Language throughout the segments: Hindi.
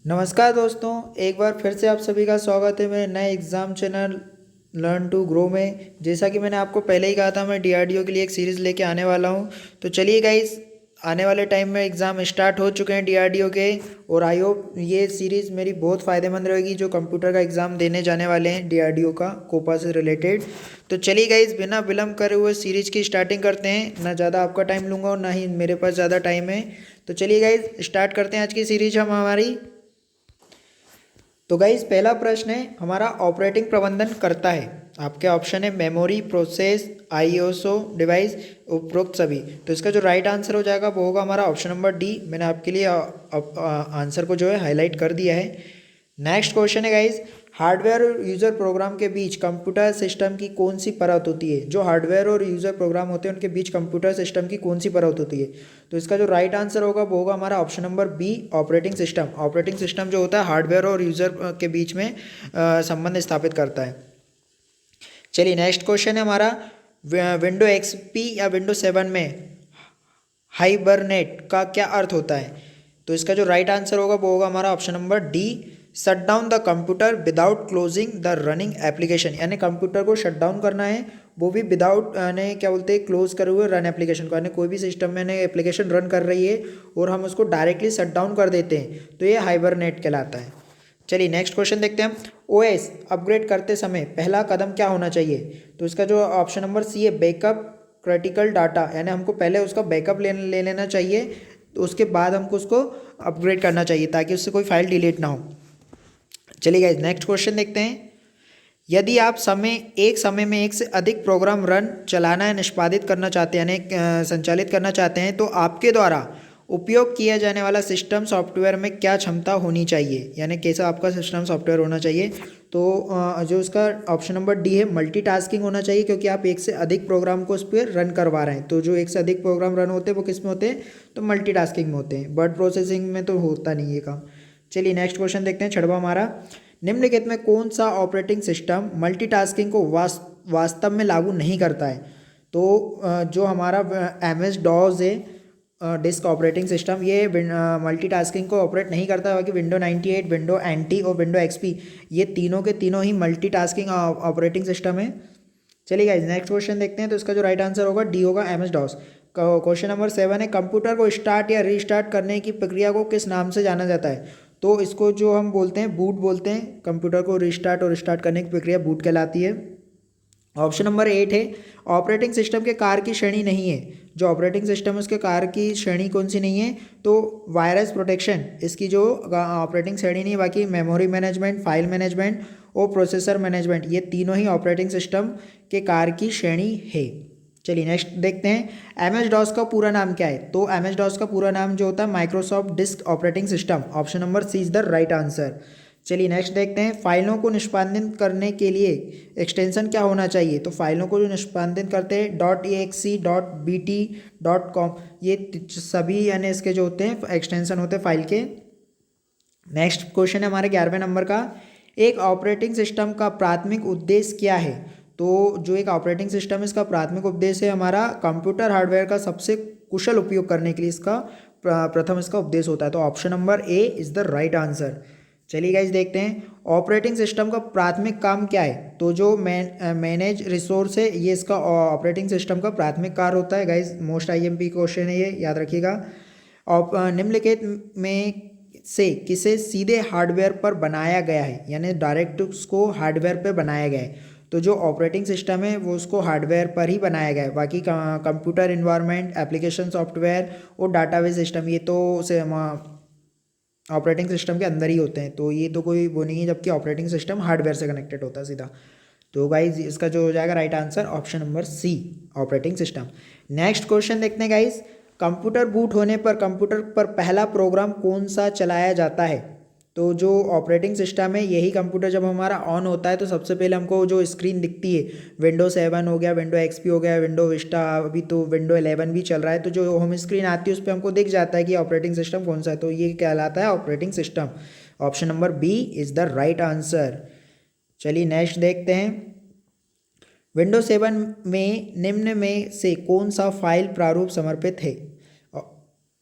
नमस्कार दोस्तों, एक बार फिर से आप सभी का स्वागत है मेरे नए exam channel learn to grow में। जैसा कि मैंने आपको पहले ही कहा था, मैं डीआरडीओ के लिए एक सीरीज़ लेके आने वाला हूं। तो चलिए गाइस, आने वाले टाइम में एग्ज़ाम स्टार्ट हो चुके हैं डीआरडीओ के, और आई होप ये सीरीज़ मेरी बहुत फ़ायदेमंद रहेगी जो कंप्यूटर का एग्ज़ाम देने जाने वाले हैं डीआरडीओ का, कोपा से रिलेटेड। तो चलिए गाइस, बिना विलम्ब करे हुए सीरीज़ की स्टार्टिंग करते हैं। ना ज़्यादा आपका टाइम लूँगा और ना ही मेरे पास ज़्यादा टाइम है। तो चलिए गाइस, स्टार्ट करते हैं आज की सीरीज हम हमारी। तो गाइस, पहला प्रश्न है हमारा, ऑपरेटिंग प्रबंधन करता है। आपके ऑप्शन है मेमोरी, प्रोसेस, आईओएसओ डिवाइस, उपरोक्त सभी। तो इसका जो राइट आंसर हो जाएगा वो होगा हमारा ऑप्शन नंबर डी। मैंने आपके लिए आंसर को जो है हाईलाइट कर दिया है। नेक्स्ट क्वेश्चन है गाइस, हार्डवेयर और यूज़र प्रोग्राम के बीच कंप्यूटर सिस्टम की कौन सी परत होती है। जो हार्डवेयर और यूज़र प्रोग्राम होते हैं उनके बीच कंप्यूटर सिस्टम की कौन सी परत होती है। तो इसका जो राइट आंसर होगा वो होगा हमारा option number B, operating system. Operating system जो होता है हार्डवेयर और यूज़र के बीच में संबंध स्थापित करता है। चलिए नेक्स्ट क्वेश्चन है हमारा, विंडो एक्सपी या विंडो 7 में हाइबरनेट का क्या अर्थ होता है। तो इसका जो राइट आंसर होगा वो होगा हमारा option number D, shut down the computer without closing the running application. यानी कंप्यूटर को शट डाउन करना है, वो भी विदाउट यानी क्या बोलते हैं, क्लोज करे हुए रन एप्लीकेशन को। यानी कोई भी सिस्टम में एप्लीकेशन रन कर रही है और हम उसको डायरेक्टली शट डाउन कर देते हैं, तो ये हाइबरनेट कहलाता है। चलिए नेक्स्ट क्वेश्चन देखते हैं हम। ओएस अपग्रेड करते समय पहला कदम क्या होना चाहिए। तो इसका जो ऑप्शन नंबर सी है, बैकअप क्रिटिकल डाटा। यानी हमको पहले उसका बैकअप ले लेना चाहिए, तो उसके बाद हमको उसको अपग्रेड करना चाहिए ताकि उससे कोई फाइल डिलीट ना हो। चलिए गाइस, नेक्स्ट क्वेश्चन देखते हैं। यदि आप एक समय में एक से अधिक प्रोग्राम रन चलाना या निष्पादित करना चाहते हैं, यानी संचालित करना चाहते हैं, तो आपके द्वारा उपयोग किया जाने वाला सिस्टम सॉफ्टवेयर में क्या क्षमता होनी चाहिए। यानी कैसा आपका सिस्टम सॉफ्टवेयर होना चाहिए। तो जो उसका ऑप्शन नंबर डी है, मल्टीटास्किंग होना चाहिए, क्योंकि आप एक से अधिक प्रोग्राम को उस पर रन करवा रहे हैं। तो जो एक से अधिक प्रोग्राम रन होते हैं वो किस में होते हैं, तो मल्टीटास्किंग में होते हैं। वर्ड प्रोसेसिंग में तो होता नहीं ये काम। चलिए नेक्स्ट क्वेश्चन देखते हैं, छठवां हमारा, निम्नलिखित में कौन सा ऑपरेटिंग सिस्टम मल्टीटास्किंग को वास्तव में लागू नहीं करता है। तो जो हमारा एम एस डॉस है, डिस्क ऑपरेटिंग सिस्टम, ये मल्टीटास्किंग को ऑपरेट नहीं करता है। बाकी विंडो 98, विंडो एनटी और विंडो एक्सपी, ये तीनों के तीनों ही मल्टीटास्किंग ऑपरेटिंग सिस्टम है। चलिए गाइस, नेक्स्ट क्वेश्चन देखते हैं। तो इसका जो राइट आंसर होगा डी होगा, M S DOS. Question number 7 है, कंप्यूटर को स्टार्ट या रीस्टार्ट करने की प्रक्रिया को किस नाम से जाना जाता है। तो इसको जो हम बोलते हैं, बूट बोलते हैं। कंप्यूटर को रीस्टार्ट और स्टार्ट करने की प्रक्रिया बूट कहलाती है। ऑप्शन नंबर 8 है, ऑपरेटिंग सिस्टम के कार की श्रेणी नहीं है। जो ऑपरेटिंग सिस्टम है उसके कार की श्रेणी कौन सी नहीं है, तो वायरस प्रोटेक्शन इसकी जो ऑपरेटिंग श्रेणी नहीं है। बाकी मेमोरी मैनेजमेंट, फाइल मैनेजमेंट और प्रोसेसर मैनेजमेंट, ये तीनों ही ऑपरेटिंग सिस्टम के कार की श्रेणी है। चलिए नेक्स्ट देखते हैं, एम एस डॉस का पूरा नाम क्या है। तो एम एस डॉस का पूरा नाम जो होता है, Microsoft disk operating system. Option number C is the right answer. चलिए नेक्स्ट देखते हैं, फाइलों को निष्पादित करने के लिए एक्सटेंशन क्या होना चाहिए। तो फाइलों को जो निष्पादित करते हैं, .exe, .bt, .com, ये सभी यानी इसके जो होते हैं एक्सटेंशन होते हैं फाइल के। नेक्स्ट क्वेश्चन है हमारे 11वें नंबर का, एक ऑपरेटिंग सिस्टम का प्राथमिक उद्देश्य क्या है। तो जो एक ऑपरेटिंग सिस्टम है, इसका प्राथमिक उद्देश्य है हमारा कंप्यूटर हार्डवेयर का सबसे कुशल उपयोग करने के लिए इसका प्रथम इसका उद्देश्य होता है। तो option number A is the right answer. चलिए गाइज देखते हैं, ऑपरेटिंग सिस्टम का प्राथमिक काम क्या है। तो जो मैनेज रिसोर्स है, ये इसका ऑपरेटिंग सिस्टम का प्राथमिक कार्य होता है। गाइज मोस्ट आईएमपी क्वेश्चन है ये, याद रखिएगा। निम्नलिखित में से किसे सीधे हार्डवेयर पर बनाया गया है, यानी डायरेक्ट उसको हार्डवेयर पर बनाया गया है। तो जो ऑपरेटिंग सिस्टम है वो उसको हार्डवेयर पर ही बनाया गया है। बाकी कंप्यूटर इन्वायरमेंट, एप्लीकेशन सॉफ्टवेयर और डाटाबेस सिस्टम, ये तो ऑपरेटिंग सिस्टम के अंदर ही होते हैं। तो ये तो कोई वो नहीं है, जबकि ऑपरेटिंग सिस्टम हार्डवेयर से कनेक्टेड होता है सीधा। तो गाइज इसका जो हो जाएगा right answer option number C, operating system. Next question देखते हैं गाइज, कंप्यूटर बूट होने पर कंप्यूटर पर पहला प्रोग्राम कौन सा चलाया जाता है। तो जो ऑपरेटिंग सिस्टम है, यही कंप्यूटर जब हमारा ऑन होता है तो सबसे पहले हमको जो स्क्रीन दिखती है, विंडो 7 हो गया, विंडो एक्सपी हो गया, विंडो विस्टा, अभी तो विंडो 11 भी चल रहा है। तो जो होम स्क्रीन आती है उस पर हमको दिख जाता है कि ऑपरेटिंग सिस्टम कौन सा है। तो ये कहलाता है operating system. Option number B is the right answer. चलिए नेक्स्ट देखते हैं, विंडो 7 में निम्न में से कौन सा फाइल प्रारूप समर्पित है।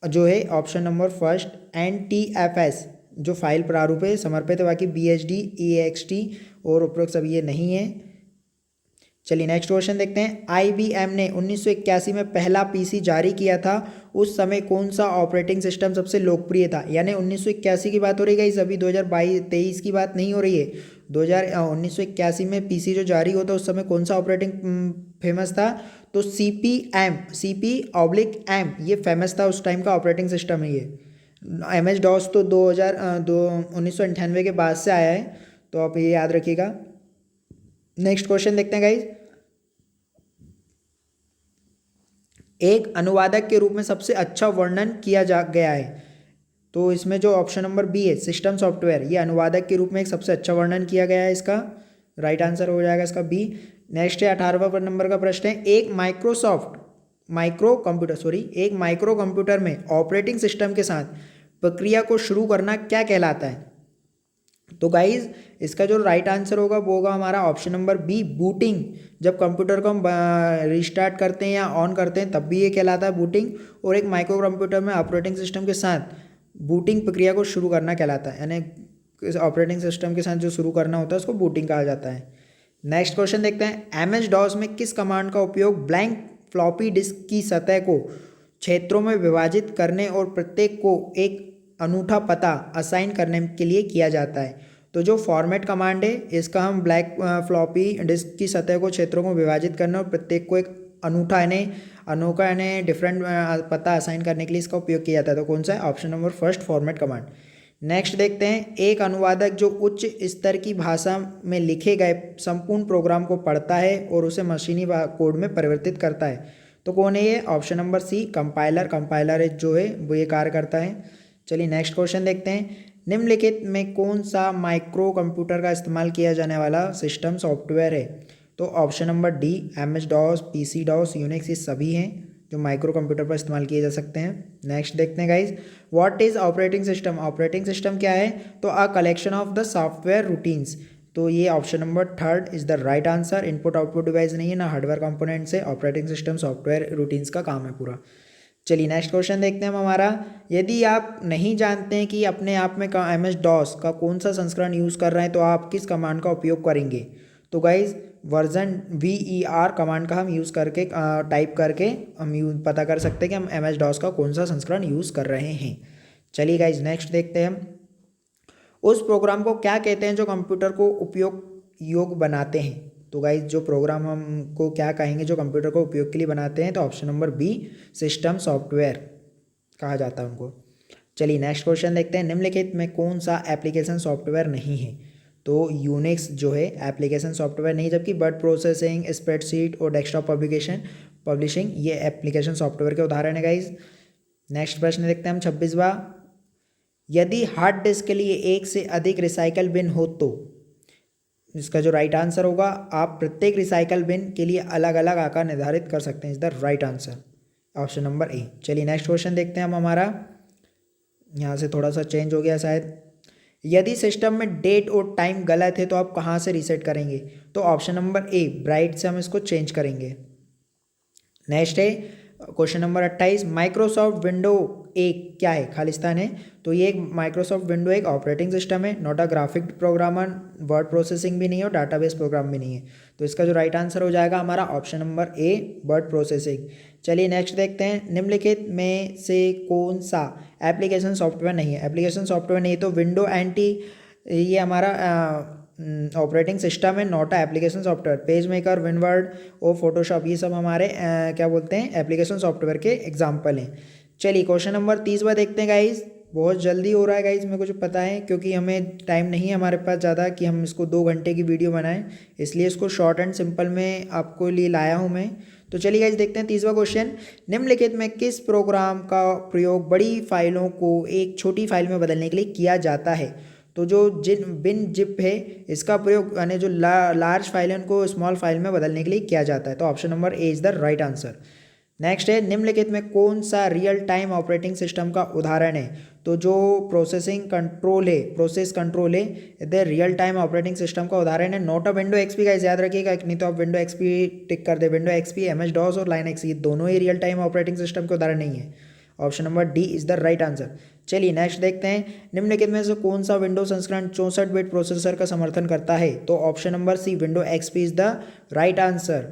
जो है ऑप्शन नंबर फर्स्ट, NTFS, जो फाइल प्रारूप है समर्पित है, बाकी BHD EXT और उपरोक्त सब ये नहीं है। चलिए नेक्स्ट क्वेश्चन देखते हैं। IBM ने 1981 में पहला PC जारी किया था, उस समय कौन सा ऑपरेटिंग सिस्टम सबसे लोकप्रिय था? यानी 1981 की बात हो रही है गाइस, अभी 2022-23 की बात नहीं हो रही है। 1981 में PC जो जारी होता उस समय कौन सा ऑपरेटिंग फेमस था? तो CP/M ये फेमस था उस टाइम का ऑपरेटिंग सिस्टम है ये। MS-DOS तो 1998 के बाद से आया है, तो आप ये याद रखिएगा। नेक्स्ट क्वेश्चन देखते हैं गाइज। एक अनुवादक के रूप में सबसे अच्छा वर्णन किया जा गया है, तो इसमें जो ऑप्शन नंबर बी है सिस्टम सॉफ्टवेयर, ये अनुवादक के रूप में एक सबसे अच्छा वर्णन किया गया है, इसका राइट आंसर हो जाएगा इसका बी। नेक्स्ट है 18वां नंबर का प्रश्न है। एक माइक्रो कंप्यूटर में ऑपरेटिंग सिस्टम के साथ प्रक्रिया को शुरू करना क्या कहलाता है? तो गाइज इसका जो राइट आंसर होगा वो होगा हमारा ऑप्शन नंबर बी, बूटिंग। जब कंप्यूटर को हम रिस्टार्ट करते हैं या ऑन करते हैं तब भी ये कहलाता है बूटिंग, और एक माइक्रो कंप्यूटर में ऑपरेटिंग सिस्टम के साथ बूटिंग प्रक्रिया को शुरू करना कहलाता है, यानी ऑपरेटिंग सिस्टम के साथ जो शुरू करना होता है उसको बूटिंग कहा जाता है। नेक्स्ट क्वेश्चन देखते हैं। MS-DOS में किस कमांड का उपयोग ब्लैंक फ्लॉपी डिस्क की सतह को क्षेत्रों में विभाजित करने और प्रत्येक को एक अनूठा पता असाइन करने के लिए किया जाता है? तो जो फॉर्मेट कमांड है इसका हम ब्लैक फ्लॉपी डिस्क की सतह को क्षेत्रों को विभाजित करने और प्रत्येक को एक अनोखा यानी डिफरेंट पता असाइन करने के लिए इसका उपयोग किया जाता है। तो कौन सा है? Option number first, format command. Next देखते हैं। एक अनुवादक जो उच्च स्तर की भाषा में लिखे गए संपूर्ण प्रोग्राम को पढ़ता है और उसे मशीनी कोड में परिवर्तित करता है, तो कौन है ये? ऑप्शन नंबर सी, कंपाइलर जो है वो ये कार्य करता है। चलिए नेक्स्ट क्वेश्चन देखते हैं। निम्नलिखित में कौन सा माइक्रो कंप्यूटर का इस्तेमाल किया जाने वाला सिस्टम सॉफ्टवेयर है? तो option number D, MS-DOS, PC-DOS, Unix, ये सभी हैं जो माइक्रो कंप्यूटर पर इस्तेमाल किए जा सकते हैं। नेक्स्ट देखते हैं guys. What is operating system? Operating system क्या है? तो a collection of the software routines, तो ये option number third is the right answer. Input output device नहीं है, ना हार्डवेयर कंपोनेंट से। ऑपरेटिंग सिस्टम सॉफ्टवेयर रूटीन्स का काम है पूरा। चलिए नेक्स्ट क्वेश्चन देखते हैं हम हमारा। यदि आप नहीं जानते हैं कि अपने आप में MS-DOS का कौन सा संस्करण यूज़ कर रहे हैं तो आप किस कमांड का उपयोग करेंगे? तो गाइज वर्जन VER कमांड का हम यूज़ करके टाइप करके हम पता कर सकते हैं कि हम MS-DOS का कौन सा संस्करण यूज़ कर रहे हैं। चलिए गाइज नेक्स्ट देखते हैं हम। उस प्रोग्राम को क्या कहते हैं जो कंप्यूटर को उपयोग योग्य बनाते हैं? तो गाइज जो प्रोग्राम हमको क्या कहेंगे जो कंप्यूटर को उपयोग के लिए बनाते हैं? तो option number B, system software कहा जाता है उनको। चलिए नेक्स्ट क्वेश्चन देखते हैं। निम्नलिखित में कौन सा एप्लीकेशन सॉफ्टवेयर नहीं है? तो यूनिक्स जो है एप्लीकेशन सॉफ्टवेयर नहीं, जबकि वर्ड प्रोसेसिंग, स्प्रेडशीट और डेस्कटॉप पब्लिशिंग ये एप्लीकेशन सॉफ्टवेयर के उदाहरण है गाइज। नेक्स्ट प्रश्न देखते हैं हम 26वां। यदि हार्ड डिस्क के लिए एक से अधिक रिसाइकल बिन हो तो इसका जो राइट आंसर होगा, आप प्रत्येक रिसाइकल बिन के लिए अलग अलग आकार निर्धारित कर सकते हैं। Is the right answer, option number ए। चलिए नेक्स्ट क्वेश्चन देखते हैं हम हमारा। यहाँ से थोड़ा सा चेंज हो गया शायद। यदि सिस्टम में डेट और टाइम गलत है तो आप कहाँ से रीसेट करेंगे? तो ऑप्शन नंबर ए, ब्राइट से हम इसको चेंज करेंगे। नेक्स्ट है क्वेश्चन नंबर 28। माइक्रोसॉफ्ट विंडो एक क्या है? खालिस्तान है। तो ये एक माइक्रोसॉफ्ट विंडो एक ऑपरेटिंग सिस्टम है, not a graphic programmer, word processing भी नहीं है और डाटाबेस प्रोग्राम भी नहीं है। तो इसका जो राइट आंसर हो जाएगा हमारा ऑप्शन नंबर ए, वर्ड प्रोसेसिंग। चलिए नेक्स्ट देखते हैं। निम्नलिखित में से कौन सा एप्लीकेशन सॉफ्टवेयर नहीं है? एप्लीकेशन सॉफ्टवेयर नहीं तो विंडो NT ये हमारा ऑपरेटिंग सिस्टम है, not application software. Page maker, windward और फोटोशॉप ये सब हमारे क्या बोलते हैं एप्लीकेशन सॉफ्टवेयर के एग्जाम्पल हैं। चलिए क्वेश्चन नंबर 30वां देखते हैं गाइज। बहुत जल्दी हो रहा है गाइज, मेरे को जो पता है, क्योंकि हमें टाइम नहीं है हमारे पास ज़्यादा कि हम इसको 2 घंटे की वीडियो बनाएं, इसलिए इसको शॉर्ट एंड सिंपल में आपको लिए लाया हूँ मैं। तो चलिए गाइज देखते हैं 30वां क्वेश्चन। निम्नलिखित में किस प्रोग्राम का प्रयोग बड़ी फाइलों को एक छोटी फाइल में बदलने के लिए किया जाता है? तो जो बिन जिप है इसका प्रयोग यानी जो लार्ज फाइल है उनको स्मॉल फाइल में बदलने के लिए किया जाता है। तो option number A is the right answer. Next है निम्नलिखित में कौन सा रियल टाइम ऑपरेटिंग सिस्टम का उदाहरण है? तो जो प्रोसेस कंट्रोल है the real time operating system का उदाहरण है, नोट अ विंडो XP का याद रखिएगा, नहीं तो आप विंडो XP टिक कर दे। विंडो XP, MS-DOS और लाइनक्स ये दोनों ही रियल टाइम ऑपरेटिंग सिस्टम के उदाहरण नहीं है। Option number D is the right answer. चलिए नेक्स्ट देखते हैं, निम्नलिखित में से कौन सा विंडो संस्करण 64 बिट प्रोसेसर का समर्थन करता है? तो option number C window XP is the right answer.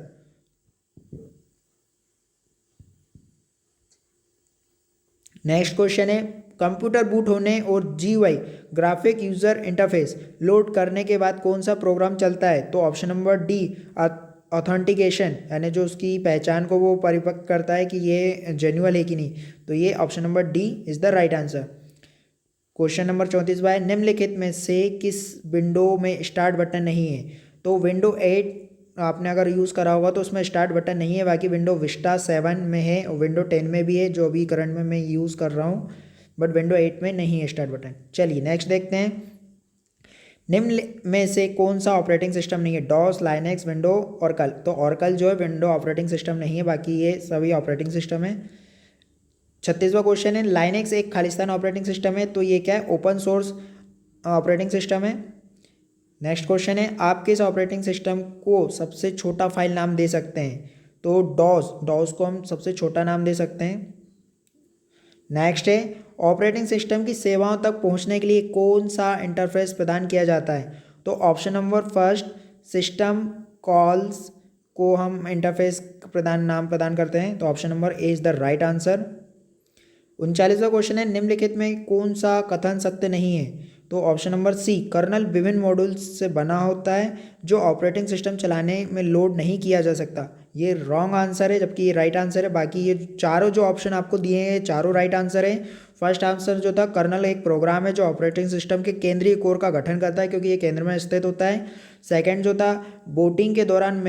Next question है, कंप्यूटर बूट होने और GUI graphic user interface load करने के बाद कौन सा प्रोग्राम चलता है? तो ऑप्शन नंबर डी ऑथेंटिकेशन, यानी जो उसकी पहचान को वो परिपक्व करता है कि ये जेन्युइन है कि नहीं, तो ये option number D is the right answer. Question number 34 है, निम्नलिखित में से किस विंडो में स्टार्ट बटन नहीं है? तो विंडो 8 आपने अगर यूज़ करा होगा तो उसमें स्टार्ट बटन नहीं है, बाकी विंडो विस्टा 7 में है और विंडो 10 में भी है, जो अभी करंट में मैं यूज़ कर रहा हूँ, बट विंडो 8 में नहीं है स्टार्ट बटन। चलिए नेक्स्ट देखते हैं, निम्न में से कौन सा ऑपरेटिंग सिस्टम नहीं है? DOS, Linux, window, Oracle. तो ऑरकल जो है विंडो ऑपरेटिंग सिस्टम नहीं है, बाकी ये सभी ऑपरेटिंग सिस्टम है। 36वां क्वेश्चन है, लाइनेक्स एक खालिस्तान ऑपरेटिंग सिस्टम है, तो ये क्या है? ओपन सोर्स ऑपरेटिंग सिस्टम है। नेक्स्ट क्वेश्चन है, आप किस ऑपरेटिंग सिस्टम को सबसे छोटा फाइल नाम दे सकते हैं? तो डॉस को हम सबसे छोटा नाम दे सकते हैं। नेक्स्ट है, ऑपरेटिंग सिस्टम की सेवाओं तक पहुंचने के लिए कौन सा इंटरफेस प्रदान किया जाता है? तो option number first system calls को हम इंटरफेस नाम प्रदान करते हैं, तो option number A is the right answer. 39वां क्वेश्चन है, निम्नलिखित में कौन सा कथन सत्य नहीं है? तो ऑप्शन नंबर सी कर्नल विभिन्न मॉड्यूल्स से बना होता है जो ऑपरेटिंग सिस्टम चलाने में लोड नहीं किया जा सकता। ये रॉन्ग आंसर है, जबकि ये राइट आंसर है। बाकी ये चारों जो ऑप्शन आपको दिए हैं चारों राइट आंसर है। फर्स्ट आंसर जो था, कर्नल एक प्रोग्राम है जो ऑपरेटिंग सिस्टम के केंद्रीय कोर का गठन करता है क्योंकि ये केंद्र में स्थित होता है। सेकंड जो था, बूटिंग के दौरान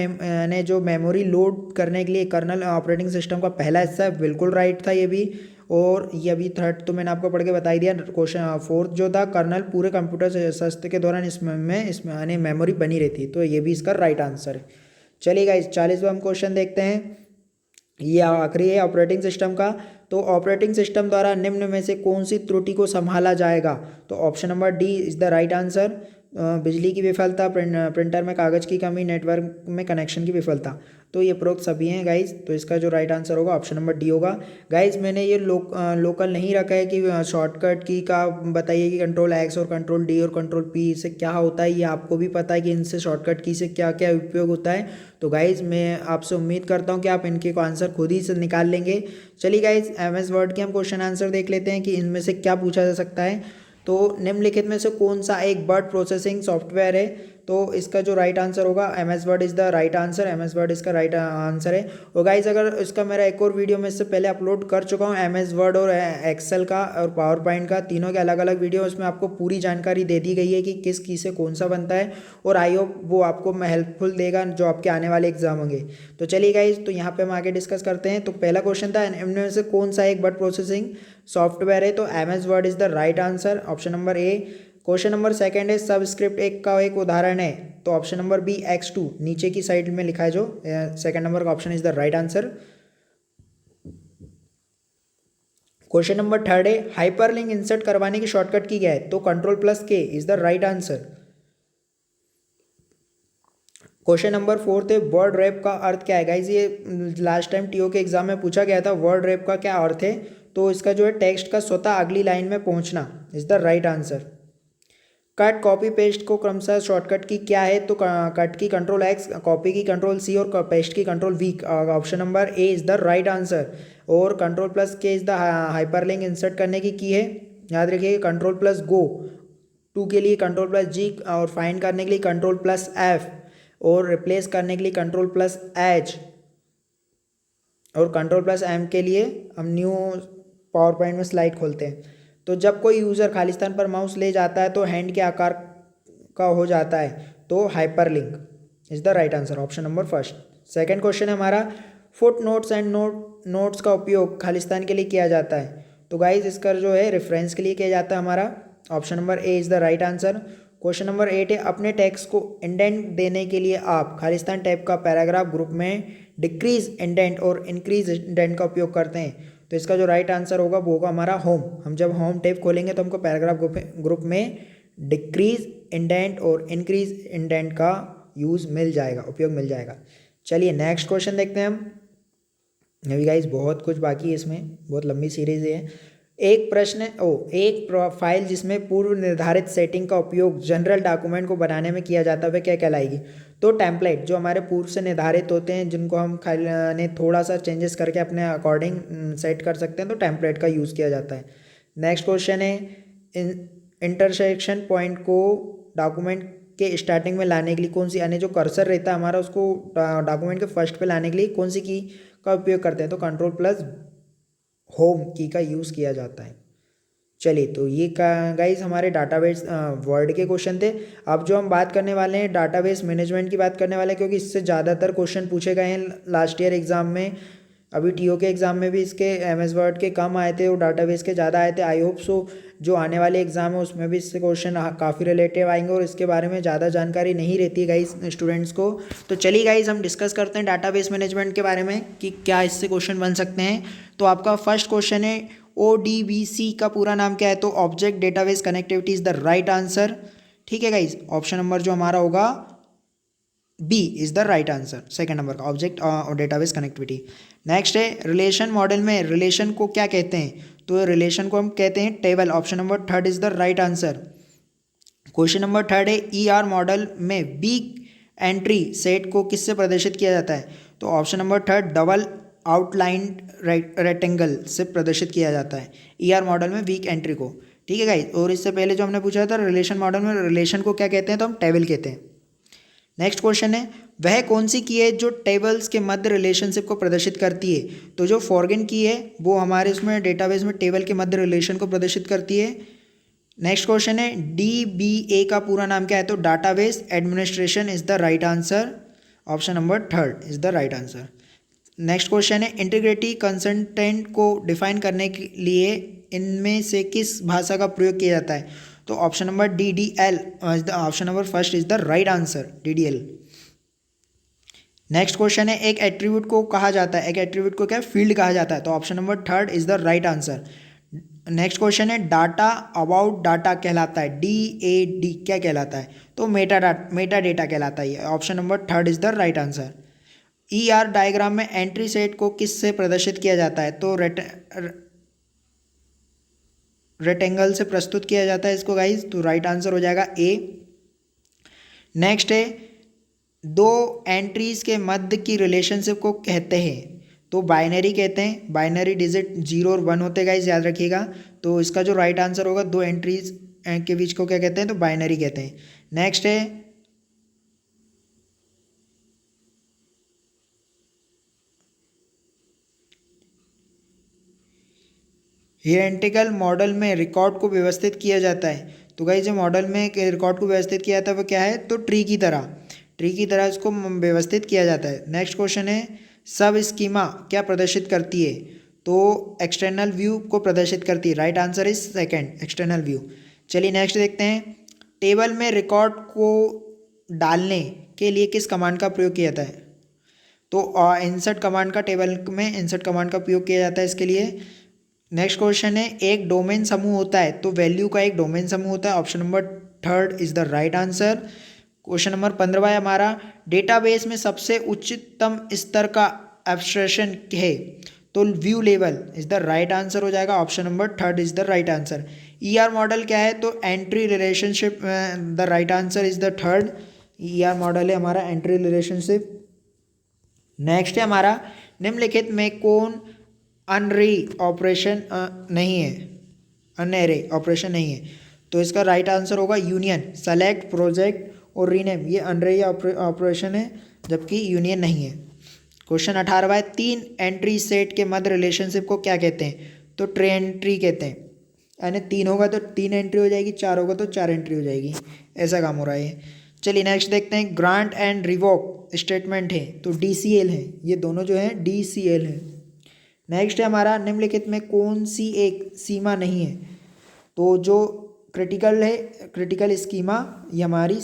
ने जो मेमोरी लोड करने के लिए कर्नल ऑपरेटिंग सिस्टम का पहला हिस्सा है, बिल्कुल राइट था ये भी। और ये अभी थर्ड तो मैंने आपको पढ़ के बता ही दिया। क्वेश्चन फोर्थ जो था, कर्नल पूरे कंप्यूटर शस्त्र के दौरान इसमें यानी मेमोरी बनी रहती है, तो ये भी इसका राइट आंसर है। चलिए गाइस 40वां हम क्वेश्चन देखते हैं, ये आखिरी है ऑपरेटिंग सिस्टम का। तो ऑपरेटिंग सिस्टम द्वारा निम्न में से कौन सी त्रुटि को संभाला जाएगा? तो option number D is the right answer. बिजली की विफलता, प्रिंटर में कागज़ की कमी, नेटवर्क में कनेक्शन की विफलता। तो ये प्रोक्त सभी हैं गाइज, तो इसका जो राइट आंसर होगा ऑप्शन नंबर डी होगा। गाइज मैंने ये लोकल नहीं रखा है कि शॉर्टकट की का बताइए कि कंट्रोल एक्स और कंट्रोल डी और कंट्रोल पी से क्या होता है, ये आपको भी पता है कि इनसे शॉर्टकट की से क्या क्या उपयोग होता है। तो गाइज मैं आपसे उम्मीद करता हूँ कि आप इनके आंसर खुद ही से निकाल लेंगे। चलिए गाइज MS वर्ड के हम क्वेश्चन आंसर देख लेते हैं कि इनमें से क्या पूछा जा सकता है। तो निम्नलिखित में से कौन सा एक वर्ड प्रोसेसिंग सॉफ्टवेयर है? तो इसका जो राइट आंसर होगा MS word is the right answer. MS word इसका राइट आंसर है। और गाइज अगर इसका मेरा एक और वीडियो मैं इससे पहले अपलोड कर चुका हूँ, MS वर्ड और एक्सेल का और पावर पॉइंट का, तीनों के अलग अलग वीडियो, उसमें आपको पूरी जानकारी दे दी गई है कि किस की से कौन सा बनता है, और आई होप वो आपको हेल्पफुल देगा जो आपके आने वाले एग्जाम होंगे। तो चलिए गाइज, तो यहाँ पे हम आगे डिस्कस करते हैं। तो पहला क्वेश्चन था, इनमें से कौन सा एक वर्ड प्रोसेसिंग सॉफ्टवेयर है? तो MS word is the right answer, option number A. Question number second है, सबस्क्रिप्ट एक का एक उदाहरण है? तो ऑप्शन नंबर बी X2 नीचे की साइड में लिखा है जो सेकंड नंबर का option is the right answer. Question number third है, हाइपरलिंक इंसर्ट करवाने की शॉर्टकट की क्या है? तो Ctrl+K is the right answer. Question number fourth है, वर्ड रैप का अर्थ क्या है? गाइज ये लास्ट टाइम TO के एग्जाम में पूछा गया था, वर्ड रैप का क्या अर्थ है? तो इसका जो है टेक्स्ट का स्वतः अगली लाइन में पहुंचना is the right answer. Cut copy paste को क्रमशः शॉर्टकट की क्या है? तो कट की Ctrl+X, कॉपी की Ctrl+C और पेस्ट की Ctrl+V। Option number A is the right answer. और Ctrl+K is the hyperlink insert करने की है, याद रखिए। Ctrl+Go टू के लिए Ctrl+G, और फाइंड करने के लिए Ctrl+F, और रिप्लेस करने के लिए Ctrl+H, और Ctrl+M के लिए हम न्यू पावर पॉइंट में स्लाइड खोलते हैं। तो जब कोई यूज़र खालिस्तान पर माउस ले जाता है तो हैंड के आकार का हो जाता है, तो hyperlink is the right answer, option number first. Second question है हमारा, फुट नोट्स एंड नोट्स का उपयोग खालिस्तान के लिए किया जाता है? तो गाइज इसका जो है रेफरेंस के लिए किया जाता है हमारा, option number A is the right answer. Question number 8 है, अपने टेक्स्ट को इंडेंट देने के लिए आप खालिस्तान टैब का पैराग्राफ ग्रुप में डिक्रीज इंडेंट और इंक्रीज इंडेंट का उपयोग करते हैं? तो इसका जो राइट आंसर होगा वो होगा हमारा होम। हम जब होम टैब खोलेंगे तो हमको पैराग्राफ ग्रुप में डिक्रीज इंडेंट और इंक्रीज इंडेंट का यूज़ मिल जाएगा, उपयोग मिल जाएगा। चलिए नेक्स्ट क्वेश्चन देखते हैं हम। अभी गाइस बहुत कुछ बाकी है, इसमें बहुत लंबी सीरीज है। एक फाइल जिसमें पूर्व निर्धारित सेटिंग का उपयोग जनरल डॉक्यूमेंट को बनाने में किया जाता है वह क्या कहलाएगी? तो टेम्पलेट, जो हमारे पूर्व से निर्धारित होते हैं जिनको हम खाली थोड़ा सा चेंजेस करके अपने अकॉर्डिंग सेट कर सकते हैं, तो टेम्पलेट का यूज़ किया जाता है। नेक्स्ट क्वेश्चन है, इंटरसेक्शन पॉइंट को डॉक्यूमेंट के स्टार्टिंग में लाने के लिए कौन सी, यानी जो कर्सर रहता है हमारा उसको डॉक्यूमेंट के फर्स्ट पे लाने के लिए कौन सी की का उपयोग करते हैं? तो कंट्रोल प्लस होम की का यूज़ किया जाता है। चलिए, तो ये गाइस हमारे डाटाबेस वर्ड के क्वेश्चन थे। अब जो हम बात करने वाले हैं डाटाबेस मैनेजमेंट की बात करने वाले हैं, क्योंकि इससे ज़्यादातर क्वेश्चन पूछे गए हैं लास्ट ईयर एग्ज़ाम में। अभी टीओ के एग्ज़ाम में भी इसके एमएस वर्ड के कम आए थे और डाटाबेस के ज़्यादा आए थे। आई होप सो जो आने वाले एग्ज़ाम है उसमें भी इससे क्वेश्चन काफ़ी रिलेटिव आएंगे और इसके बारे में ज़्यादा जानकारी नहीं रहती है गाइस स्टूडेंट्स को। तो चलिए गाइस, हम डिस्कस करते हैं डाटाबेस मैनेजमेंट के बारे में कि क्या इससे क्वेश्चन बन सकते हैं। तो आपका फर्स्ट क्वेश्चन है, ODBC का पूरा नाम क्या है? तो object database connectivity is the right answer. ठीक है गाइज, ऑप्शन नंबर जो हमारा होगा B is the right answer, second number का ऑब्जेक्ट और डेटाबेस कनेक्टिविटी। नेक्स्ट है, रिलेशन मॉडल में रिलेशन को क्या कहते हैं? तो रिलेशन को हम कहते हैं table, option number third is the right answer. Question number third है, ER मॉडल में वीक एंट्री सेट को किससे प्रदर्शित किया जाता है? तो option number third, double outlined rectangle से प्रदर्शित किया जाता है ER मॉडल में वीक एंट्री को। ठीक है गाइस, और इससे पहले जो हमने पूछा था रिलेशन मॉडल में रिलेशन को क्या कहते हैं? तो हम टेबल कहते हैं। नेक्स्ट क्वेश्चन है, वह कौन सी की है जो टेबल्स के मध्य रिलेशनशिप को प्रदर्शित करती है? तो जो फॉरगेन की है वो हमारे इसमें डेटाबेस में टेबल के मध्य रिलेशन को प्रदर्शित करती है। नेक्स्ट क्वेश्चन है, DBA का पूरा नाम क्या है? तो database administration is the right answer, option number third is the right answer. Next question है, इंटीग्रिटी कंसल्टेंट को डिफाइन करने के लिए इनमें से किस भाषा का प्रयोग किया जाता है? तो option number DDL, option number first is the right answer, DDL। Next question है, एक एट्रीब्यूट को कहा जाता है, एक एट्रीब्यूट को क्या फील्ड कहा जाता है? तो option number third is the right answer. Next question है, डाटा अबाउट डाटा कहलाता है, DAD क्या कहलाता है? तो मेटा डेटा कहलाता है, option number third is the right answer. ER diagram में एंट्री सेट को किस से प्रदर्शित किया जाता है? तो रेक्टेंगल से प्रस्तुत किया जाता है इसको गाइज, तो राइट आंसर हो जाएगा A। नेक्स्ट है, दो एंट्रीज के मध्य की रिलेशनशिप को कहते हैं? तो बाइनरी कहते हैं, बाइनरी डिजिट 0 और 1 होते गाइज, याद रखिएगा। तो इसका जो राइट आंसर होगा, दो एंट्रीज के बीच को क्या कहते हैं? तो बाइनरी कहते हैं। नेक्स्ट है, हियरेंटिकल मॉडल में रिकॉर्ड को व्यवस्थित किया जाता है। तो गाइस, जो मॉडल में रिकॉर्ड को व्यवस्थित किया जाता है वो क्या है? तो ट्री की तरह इसको व्यवस्थित किया जाता है। नेक्स्ट क्वेश्चन है, सब स्कीमा क्या प्रदर्शित करती है? तो एक्सटर्नल व्यू को प्रदर्शित करती है, right answer is second, external view. चलिए नेक्स्ट देखते हैं, टेबल में रिकॉर्ड को डालने के लिए किस कमांड का प्रयोग किया जाता है? तो इंसर्ट कमांड का, टेबल में इंसर्ट कमांड का उपयोग किया जाता है इसके लिए। नेक्स्ट क्वेश्चन है, एक डोमेन समूह होता है, तो वैल्यू का एक डोमेन समूह होता है, option number third is the right answer. Question number 15 है हमारा, डेटाबेस में सबसे उच्चतम स्तर का एब्स्ट्रैक्शन है? तो view level is the right answer हो जाएगा, option number third is the right answer. ER model क्या है? तो entry relationship, the right answer is the third, ER model है हमारा एंट्री रिलेशनशिप। नेक्स्ट है हमारा, निम्नलिखित में कौन अनरी ऑपरेशन नहीं है, अनएरे ऑपरेशन नहीं है? तो इसका राइट आंसर होगा यूनियन, सेलेक्ट, प्रोजेक्ट और रीनेम, ये अनरे ऑपरेशन है जबकि यूनियन नहीं है। क्वेश्चन 18 है, 3 एंट्री सेट के मध्य रिलेशनशिप को क्या कहते हैं? तो ट्री एंट्री कहते हैं, यानी 3 होगा तो 3 एंट्री हो जाएगी, 4 होगा तो 4 एंट्री हो जाएगी, ऐसा काम हो रहा है। चलिए नेक्स्ट देखते हैं, ग्रांट एंड रिवोक स्टेटमेंट है, तो DCL है, ये दोनों जो है DCL है। नेक्स्ट है हमारा, निम्नलिखित में कौन सी एक सीमा नहीं है? तो जो क्रिटिकल है, क्रिटिकल स्कीमा, ये हमारी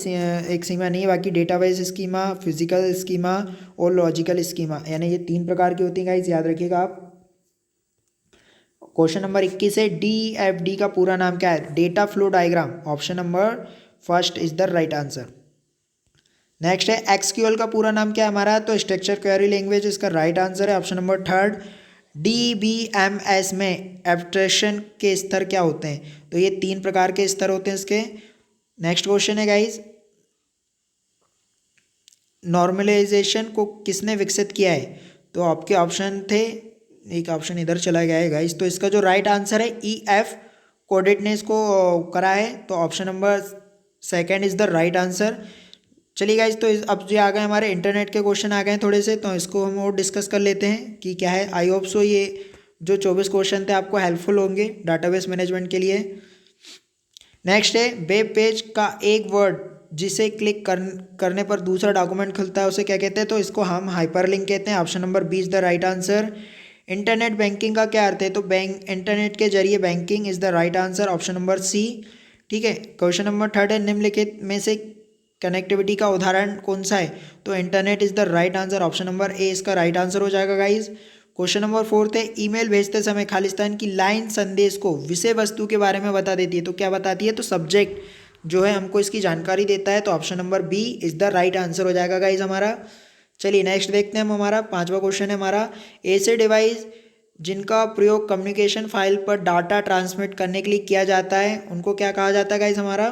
एक सीमा नहीं है, बाकी डेटाबेस स्कीमा, फिजिकल स्कीमा और लॉजिकल स्कीमा, यानी ये 3 प्रकार की होती हैं गाइस, याद रखिएगा आप। क्वेश्चन नंबर 21 है, DFD का पूरा नाम क्या है? Data flow diagram, option number first is the right answer. Next है एक्सक्यूएल का पूरा नाम क्या है हमारा, तो स्ट्रक्चर क्वेरी लैंग्वेज इसका राइट आंसर है ऑप्शन नंबर थर्ड। DBMS में एब्स्ट्रैक्शन के स्तर क्या होते हैं, तो ये 3 प्रकार के स्तर होते हैं इसके। नेक्स्ट क्वेश्चन है गाइज, नॉर्मलाइजेशन को किसने विकसित किया है, तो आपके ऑप्शन थे, एक ऑप्शन इधर चला गया है गाइज, तो इसका जो राइट आंसर है EF कोडेट ने इसको करा है, तो option number second is the right answer. चलिए गाइज, तो अब जो आ गए हमारे इंटरनेट के क्वेश्चन आ गए हैं थोड़े से, तो इसको हम और डिस्कस कर लेते हैं कि क्या है। आई होप सो ये जो 24 क्वेश्चन थे आपको हेल्पफुल होंगे डाटाबेस मैनेजमेंट के लिए। नेक्स्ट है वेब पेज का एक वर्ड जिसे क्लिक करने पर दूसरा डॉक्यूमेंट खुलता है उसे क्या कहते हैं, तो इसको हम हाइपरलिंक कहते हैं, option number B is the right answer. Internet banking का क्या अर्थ है, तो बैंक इंटरनेट के जरिए banking is the right answer, option number C. ठीक है, क्वेश्चन नंबर थर्ड है निम्नलिखित में से कनेक्टिविटी का उदाहरण कौन सा है, तो internet is the right answer, option number ए इसका राइट आंसर हो जाएगा गाइज। क्वेश्चन नंबर फोर्थ है ईमेल भेजते समय खालिस्तान की लाइन संदेश को विषय वस्तु के बारे में बता देती है, तो क्या बताती है, तो सब्जेक्ट जो है हमको इसकी जानकारी देता है, तो option number B is the right answer हो जाएगा गाइज हमारा। चलिए नेक्स्ट देखते हैं हम, हमारा 5वां क्वेश्चन है हमारा, ऐसे डिवाइस जिनका प्रयोग कम्युनिकेशन फाइल पर डाटा ट्रांसमिट करने के लिए किया जाता है उनको क्या कहा जाता है गाइज हमारा,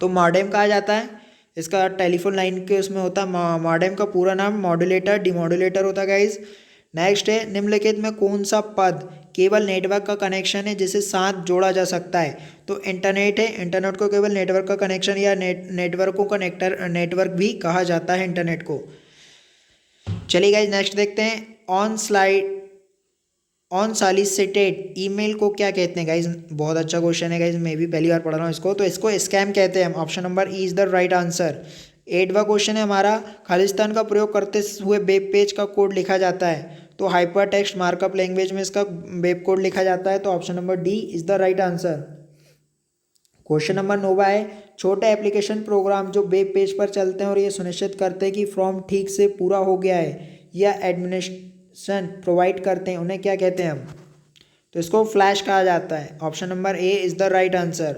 तो मॉडेम कहा जाता है। इसका टेलीफोन लाइन के उसमें होता है मॉडेम का पूरा नाम मॉड्यूलेटर डिमॉड्यूलेटर होता है गाइज। नेक्स्ट है निम्नलिखित में कौन सा पद केवल नेटवर्क का कनेक्शन है जिसे साथ जोड़ा जा सकता है, तो इंटरनेट है, इंटरनेट को केवल नेटवर्क का कनेक्शन या नेटवर्क को कनेक्टर नेटवर्क भी कहा जाता है इंटरनेट को। चलिए गाइज नेक्स्ट देखते हैं, ऑन सॉलिसिटेड ईमेल को क्या कहते हैं गाइज, बहुत अच्छा क्वेश्चन है गाइज, मैं भी पहली बार पढ़ रहा हूँ इसको, तो इसको स्कैम कहते हैं हम, option number E is the right answer. 8वां क्वेश्चन है हमारा, खालिस्तान का प्रयोग करते हुए वेब पेज का कोड लिखा जाता है, तो हाइपर टेक्स्ट मार्कअप लैंग्वेज में इसका वेब कोड लिखा जाता है, तो option number D is the right answer. Question number 9 है, छोटे एप्लीकेशन प्रोग्राम जो वेब पेज पर चलते हैं और ये सुनिश्चित करते हैं कि फॉर्म ठीक से पूरा हो गया है या एडमिनिस्ट्रेशन प्रोवाइड करते हैं उन्हें क्या कहते हैं हम, तो इसको फ्लैश कहा जाता है, option number A is the right answer.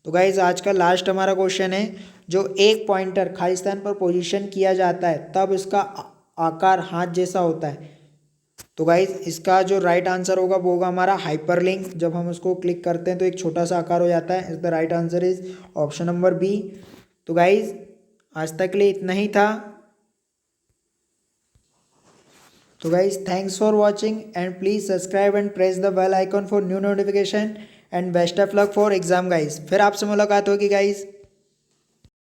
तो गाइज आज का लास्ट हमारा क्वेश्चन है, जो एक पॉइंटर खालिस्तान पर पोजीशन किया जाता है तब इसका आकार हाथ जैसा होता है, तो गाइज इसका जो राइट आंसर होगा वो होगा हमारा हाइपरलिंक, जब हम उसको क्लिक करते हैं तो एक छोटा सा आकार हो जाता है, is the right answer is option number B. तो गाइज आज तक के लिए इतना ही था, तो guys thanks for watching and please subscribe and press the bell icon for new notification and best of luck for exam guys, फिर आपसे मुलाकात होगी गाइज।